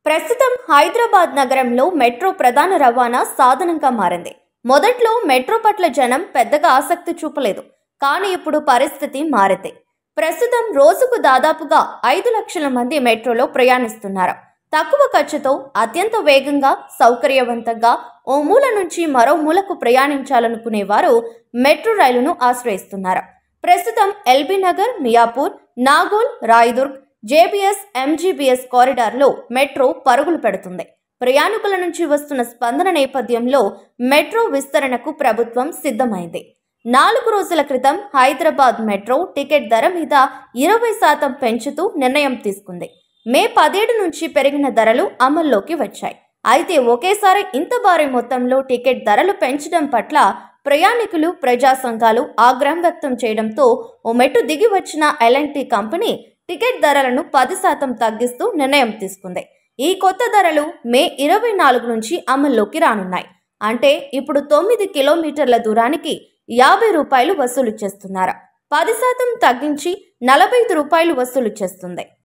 ప్రస్తుతం హైదరాబాద్ నగరంలో మెట్రో ప్రధాన రవాణా సాధనంగా మారింది. మొదట్లో మెట్రో పట్ల జనం పెద్దగా ఆసక్తి చూపలేదు. కానీ ఇప్పుడు పరిస్థితి మారింది. ప్రస్తుతం రోజుకు దాదాపుగా 5 లక్షల మంది మెట్రోలో ప్రయాణిస్తున్నారు. తక్కువ ఖర్చుతో అత్యంత వేగంగా, సౌకర్యవంతంగా ఓ మూల నుంచి మరో మూలకు ప్రయాణించాలనుకునే వారు మెట్రో రైలును ఆశ్రయిస్తున్నారు. ప్రస్తుతం LB Nagar, Miyapur, Nagole, Rayadurg, JBS, MGBS కారిడార్లో మెట్రో పరుగులు పెడుతుంది. ప్రయాణికుల నుంచి వస్తున్న స్పందన నేపథ్యంలో మెట్రో విస్తరణకు ప్రభుత్వం సిద్ధమైంది. 4 రోజుల క్రితం హైదరాబాద్ మెట్రో టికెట్ ధర మీద 20% పెంచుతూ నిర్ణయం తీసుకుంది. మే 17 నుంచి పెరిగిన ధరలు అమల్లోకి వచ్చాయి. అయితే ఒకేసారి ఇంత భారీ మొత్తంలో టికెట్ ధరలు పెంచడం పట్ల ప్రయాణికులు, ప్రజా సంఘాలు ఆగ్రహం వ్యక్తం చేయడంతో ఓ మెట్టు దిగి వచ్చిన ఎల్ఎన్టీ కంపెనీ టికెట్ ధరలను 10% తగ్గిస్తూ నిర్ణయం తీసుకుంది. ఈ కొత్త ధరలు మే 24 నుంచి అమల్లోకి రానున్నాయి. అంటే ఇప్పుడు 9 కిలోమీటర్ల దూరానికి 50 రూపాయలు వసూలు చేస్తున్నారు. 10% తగ్గించి 45 రూపాయలు వసూలు చేస్తుంది.